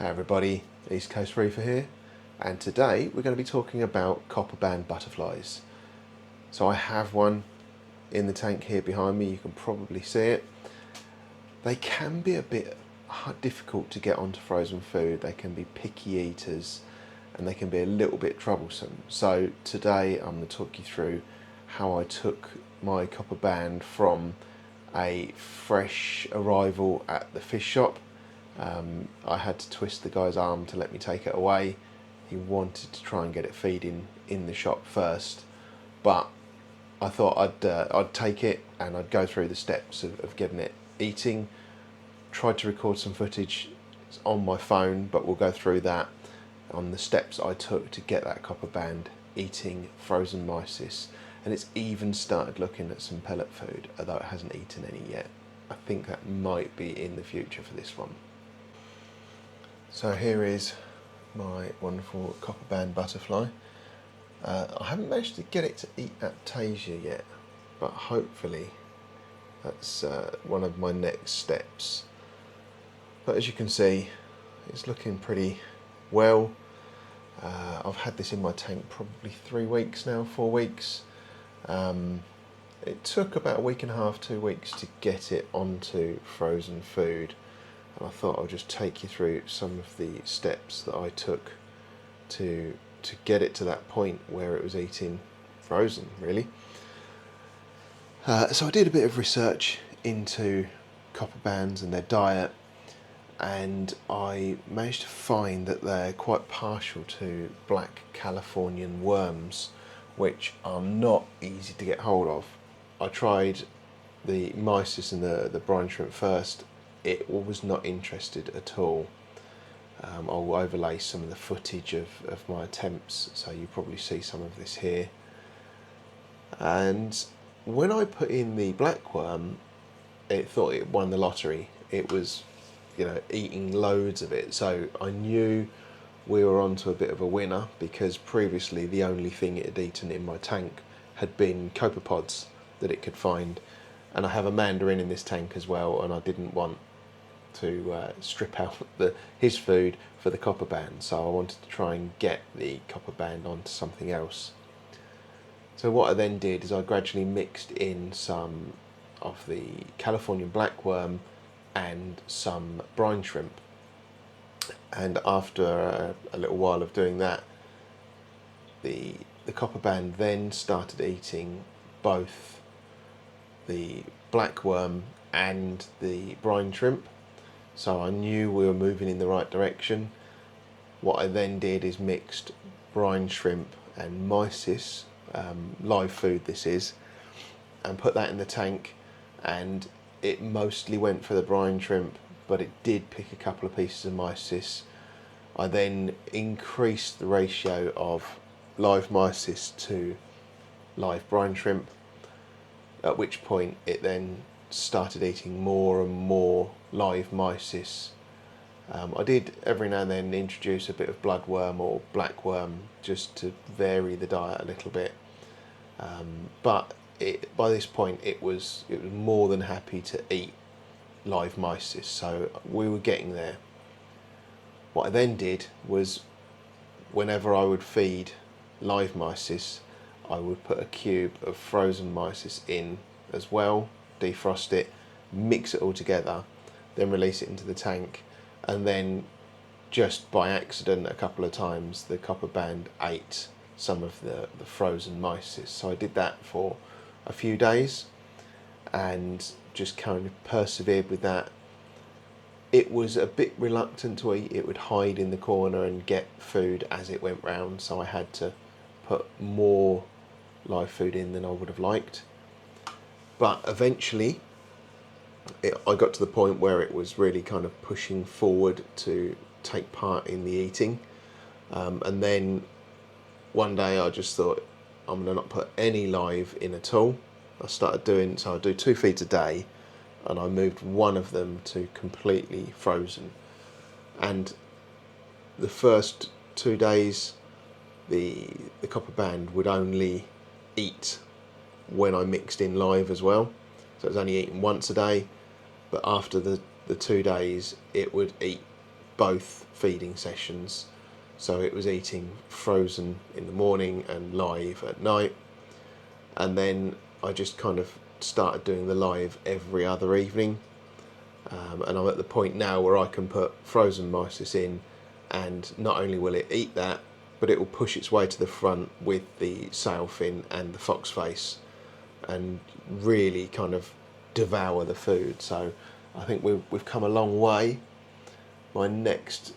Hey everybody, East Coast Reefer here, and today we're going to be talking about Copperband butterflies. So I have one in the tank here behind me, you can probably see it. They can be a bit difficult to get onto frozen food, they can be picky eaters and they can be a little bit troublesome. So today I'm going to talk you through how I took my Copperband from a fresh arrival at the fish shop. I had to twist the guy's arm to let me take it away. He wanted to try and get it feeding in the shop first, but I thought I'd take it and I'd go through the steps of getting it eating. Tried to record some footage, it's on my phone, but we'll go through that on the steps I took to get that Copperband eating frozen Mysis. And it's even started looking at some pellet food, although it hasn't eaten any yet. I think that might be in the future for this one. So here is my wonderful Copperband butterfly. I haven't managed to get it to eat Aptasia yet, but hopefully that's one of my next steps. But as you can see, it's looking pretty well. I've had this in my tank probably 3 weeks now, 4 weeks. It took about a week and a half, 2 weeks to get it onto frozen food. And I thought I'll just take you through some of the steps that I took to get it to that point where it was eating frozen, really. So I did a bit of research into Copperbands and their diet, and I managed to find that they're quite partial to black Californian worms, which are not easy to get hold of. I tried the Mysis and the brine shrimp first. It was not interested at all. I'll overlay some of the footage of my attempts, so you probably see some of this here. And when I put in the black worm, it thought it won the lottery. It was, eating loads of it. So I knew we were onto a bit of a winner, because previously the only thing it had eaten in my tank had been copepods that it could find. And I have a mandarin in this tank as well, and I didn't want to strip out his food for the Copperband, so I wanted to try and get the Copperband onto something else. So what I then did is I gradually mixed in some of the Californian blackworm and some brine shrimp, and after a little while of doing that, the Copperband then started eating both the blackworm and the brine shrimp. So I knew we were moving in the right direction. What I then did is mixed brine shrimp and Mysis, live food this is, and put that in the tank, and it mostly went for the brine shrimp, but it did pick a couple of pieces of Mysis. I then increased the ratio of live Mysis to live brine shrimp, at which point it then started eating more and more live Mysis. I did every now and then introduce a bit of bloodworm or blackworm just to vary the diet a little bit, but by this point it was more than happy to eat live Mysis, so we were getting there. What I then did was, whenever I would feed live Mysis, I would put a cube of frozen Mysis in as well, defrost it, mix it all together, then release it into the tank, and then just by accident a couple of times the Copperband ate some of the frozen Mysis. So I did that for a few days and just kind of persevered with that. It was a bit reluctant to eat, it would hide in the corner and get food as it went round, so I had to put more live food in than I would have liked. But eventually I got to the point where it was really kind of pushing forward to take part in the eating, and then one day I just thought, I'm going to not put any live in at all. I started doing, so I do 2 feeds a day, and I moved one of them to completely frozen. And the first 2 days the Copperband would only eat when I mixed in live as well, so it was only eating once a day. But after the 2 days it would eat both feeding sessions. So it was eating frozen in the morning and live at night. And then I just kind of started doing the live every other evening. And I'm at the point now where I can put frozen Mysis in, and not only will it eat that, but it will push its way to the front with the sailfin and the fox face and really kind of devour the food. So I think we've come a long way. My next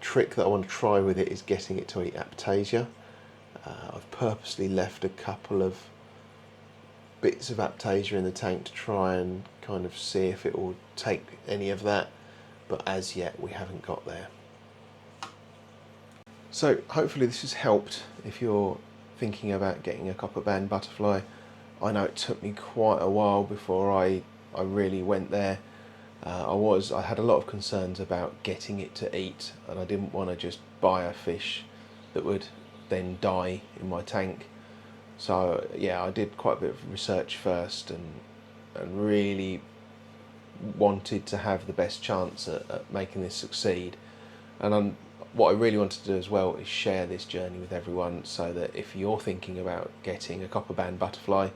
trick that I want to try with it is getting it to eat Aptasia. I've purposely left a couple of bits of Aptasia in the tank to try and kind of see if it will take any of that, but as yet we haven't got there. So hopefully this has helped if you're thinking about getting a Copperband Butterfly. I know it took me quite a while before I really went there. I had a lot of concerns about getting it to eat, and I didn't want to just buy a fish that would then die in my tank. So yeah, I did quite a bit of research first and really wanted to have the best chance at making this succeed. And what I really wanted to do as well is share this journey with everyone, so that if you're thinking about getting a Copperband Butterfly,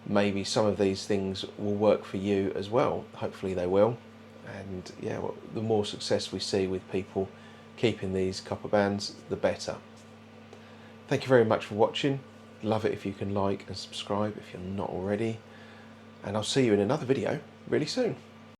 maybe some of these things will work for you as well. Hopefully they will. And yeah, well, the more success we see with people keeping these Copperbands, the better. Thank you very much for watching. Love it if you can like and subscribe if you're not already. And I'll see you in another video really soon.